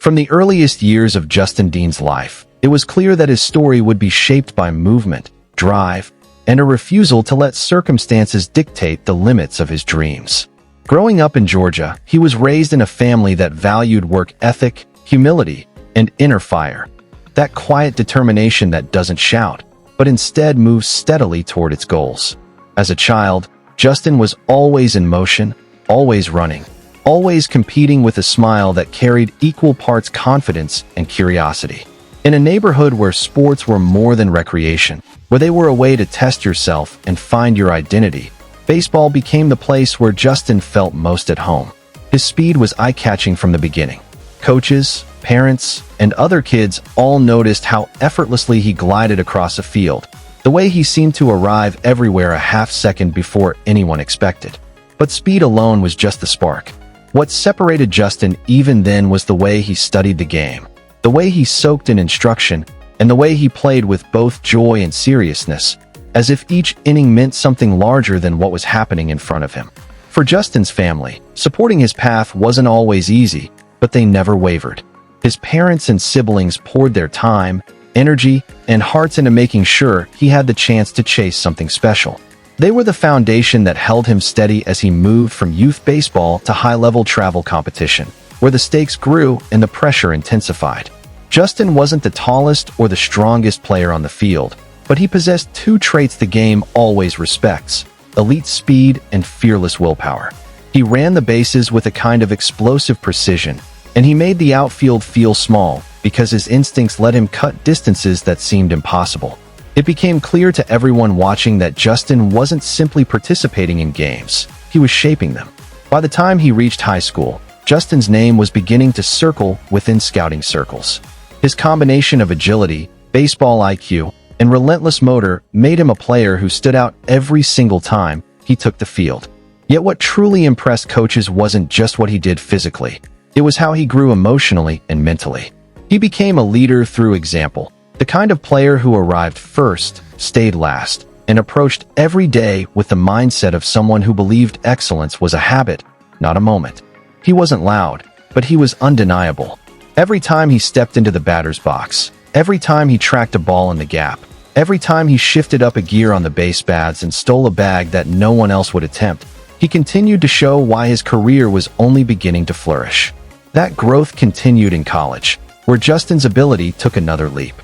From the earliest years of Justin Dean's life, it was clear that his story would be shaped by movement, drive, and a refusal to let circumstances dictate the limits of his dreams. Growing up in Georgia, he was raised in a family that valued work ethic, humility, and inner fire. That quiet determination that doesn't shout, but instead moves steadily toward its goals. As a child, Justin was always in motion, always running, always competing with a smile that carried equal parts confidence and curiosity. In a neighborhood where sports were more than recreation, where they were a way to test yourself and find your identity, baseball became the place where Justin felt most at home. His speed was eye-catching from the beginning. Coaches, parents, and other kids all noticed how effortlessly he glided across a field, the way he seemed to arrive everywhere a half-second before anyone expected. But speed alone was just the spark. What separated Justin even then was the way he studied the game, the way he soaked in instruction, and the way he played with both joy and seriousness, as if each inning meant something larger than what was happening in front of him. For Justin's family, supporting his path wasn't always easy, but they never wavered. His parents and siblings poured their time, energy, and hearts into making sure he had the chance to chase something special. They were the foundation that held him steady as he moved from youth baseball to high-level travel competition, where the stakes grew and the pressure intensified. Justin wasn't the tallest or the strongest player on the field, but he possessed two traits the game always respects: elite speed and fearless willpower. He ran the bases with a kind of explosive precision, and he made the outfield feel small because his instincts let him cut distances that seemed impossible. It became clear to everyone watching that Justin wasn't simply participating in games, he was shaping them. By the time he reached high school, Justin's name was beginning to circle within scouting circles. His combination of agility, baseball IQ, and relentless motor made him a player who stood out every single time he took the field. Yet what truly impressed coaches wasn't just what he did physically. It was how he grew emotionally and mentally. He became a leader through example, the kind of player who arrived first, stayed last, and approached every day with the mindset of someone who believed excellence was a habit, not a moment. He wasn't loud, but he was undeniable. Every time he stepped into the batter's box, every time he tracked a ball in the gap, every time he shifted up a gear on the base paths and stole a bag that no one else would attempt, he continued to show why his career was only beginning to flourish. That growth continued in college, where Justin's ability took another leap.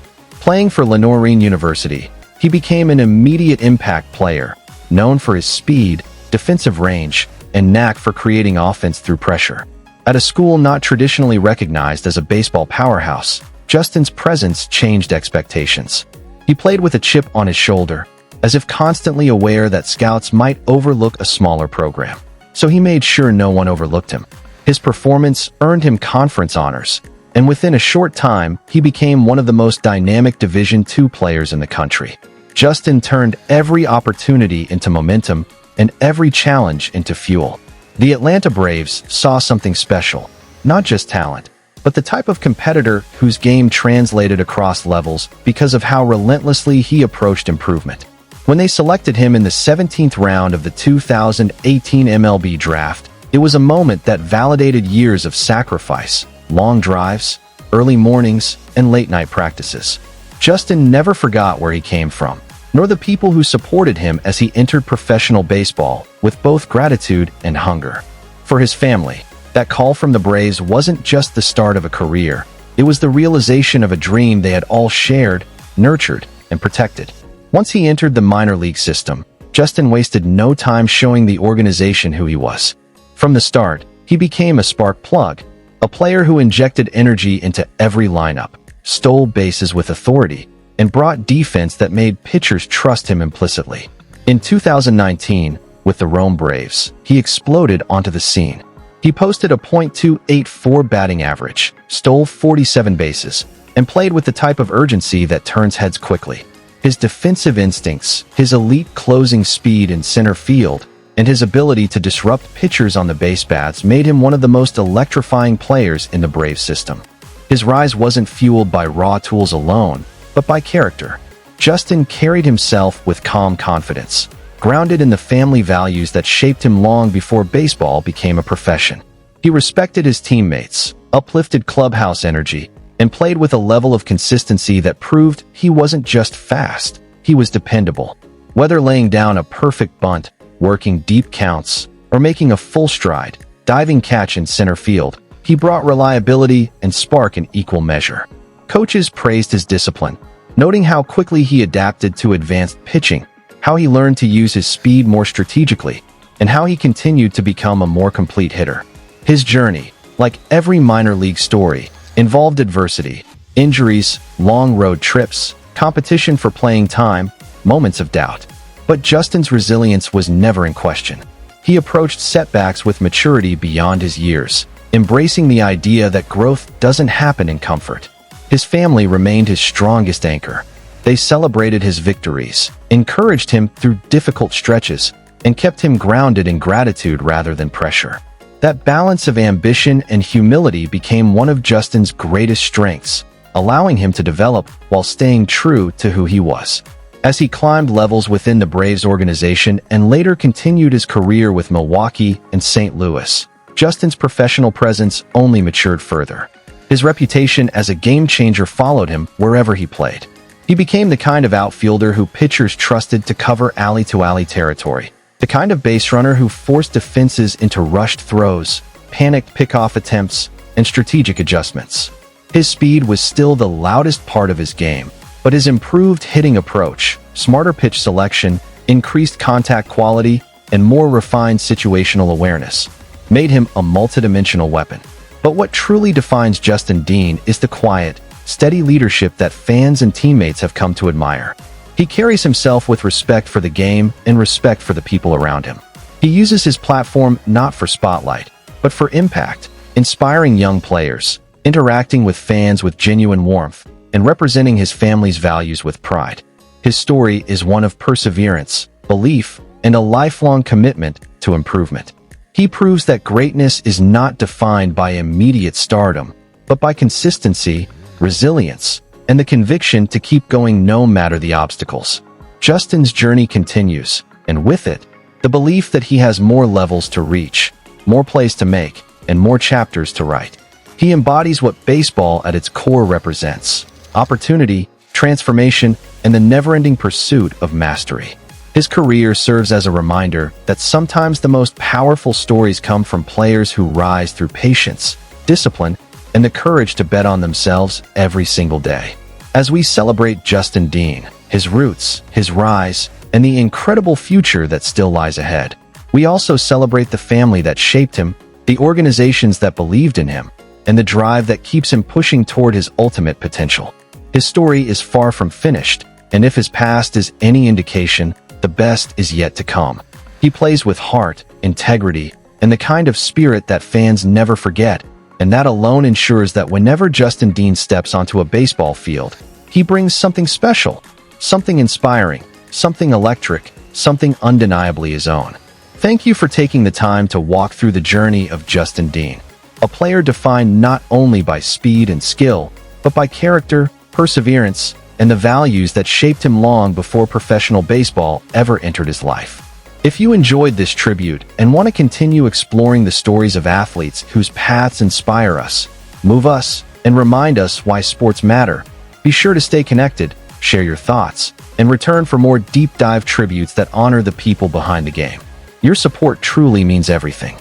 Playing for Lenoir University, he became an immediate impact player, known for his speed, defensive range, and knack for creating offense through pressure. At a school not traditionally recognized as a baseball powerhouse, Justin's presence changed expectations. He played with a chip on his shoulder, as if constantly aware that scouts might overlook a smaller program. So he made sure no one overlooked him. His performance earned him conference honors, and within a short time, he became one of the most dynamic Division II players in the country. Justin turned every opportunity into momentum and every challenge into fuel. The Atlanta Braves saw something special, not just talent, but the type of competitor whose game translated across levels because of how relentlessly he approached improvement. When they selected him in the 17th round of the 2018 MLB draft, it was a moment that validated years of sacrifice, long drives, early mornings, and late-night practices. Justin never forgot where he came from, nor the people who supported him as he entered professional baseball with both gratitude and hunger. For his family, that call from the Braves wasn't just the start of a career, it was the realization of a dream they had all shared, nurtured, and protected. Once he entered the minor league system, Justin wasted no time showing the organization who he was. From the start, he became a spark plug, a player who injected energy into every lineup, stole bases with authority, and brought defense that made pitchers trust him implicitly. In 2019, with the Rome Braves, he exploded onto the scene. He posted a .284 batting average, stole 47 bases, and played with the type of urgency that turns heads quickly. His defensive instincts, his elite closing speed in center field, and his ability to disrupt pitchers on the base paths made him one of the most electrifying players in the Braves system. His rise wasn't fueled by raw tools alone, but by character. Justin carried himself with calm confidence, grounded in the family values that shaped him long before baseball became a profession. He respected his teammates, uplifted clubhouse energy, and played with a level of consistency that proved he wasn't just fast, he was dependable. Whether laying down a perfect bunt, working deep counts, or making a full stride, diving catch in center field, he brought reliability and spark in equal measure. Coaches praised his discipline, noting how quickly he adapted to advanced pitching, how he learned to use his speed more strategically, and how he continued to become a more complete hitter. His journey, like every minor league story, involved adversity, injuries, long road trips, competition for playing time, moments of doubt. But Justin's resilience was never in question. He approached setbacks with maturity beyond his years, embracing the idea that growth doesn't happen in comfort. His family remained his strongest anchor. They celebrated his victories, encouraged him through difficult stretches, and kept him grounded in gratitude rather than pressure. That balance of ambition and humility became one of Justin's greatest strengths, allowing him to develop while staying true to who he was. As he climbed levels within the Braves organization and later continued his career with Milwaukee and St. Louis, Justin's professional presence only matured further. His reputation as a game-changer followed him wherever he played. He became the kind of outfielder who pitchers trusted to cover alley-to-alley territory, the kind of base runner who forced defenses into rushed throws, panicked pickoff attempts, and strategic adjustments. His speed was still the loudest part of his game, but his improved hitting approach, smarter pitch selection, increased contact quality, and more refined situational awareness made him a multidimensional weapon. But what truly defines Justin Dean is the quiet, steady leadership that fans and teammates have come to admire. He carries himself with respect for the game and respect for the people around him. He uses his platform not for spotlight, but for impact, inspiring young players, interacting with fans with genuine warmth, and representing his family's values with pride. His story is one of perseverance, belief, and a lifelong commitment to improvement. He proves that greatness is not defined by immediate stardom, but by consistency, resilience, and the conviction to keep going no matter the obstacles. Justin's journey continues, and with it, the belief that he has more levels to reach, more plays to make, and more chapters to write. He embodies what baseball at its core represents: opportunity, transformation, and the never-ending pursuit of mastery. His career serves as a reminder that sometimes the most powerful stories come from players who rise through patience, discipline, and the courage to bet on themselves every single day. As we celebrate Justin Dean, his roots, his rise, and the incredible future that still lies ahead, we also celebrate the family that shaped him, the organizations that believed in him, and the drive that keeps him pushing toward his ultimate potential. His story is far from finished, and if his past is any indication, the best is yet to come. He plays with heart, integrity, and the kind of spirit that fans never forget, and that alone ensures that whenever Justin Dean steps onto a baseball field, he brings something special, something inspiring, something electric, something undeniably his own. Thank you for taking the time to walk through the journey of Justin Dean, a player defined not only by speed and skill, but by character, perseverance, and the values that shaped him long before professional baseball ever entered his life. If you enjoyed this tribute and want to continue exploring the stories of athletes whose paths inspire us, move us, and remind us why sports matter, be sure to stay connected, share your thoughts, and return for more deep dive tributes that honor the people behind the game. Your support truly means everything.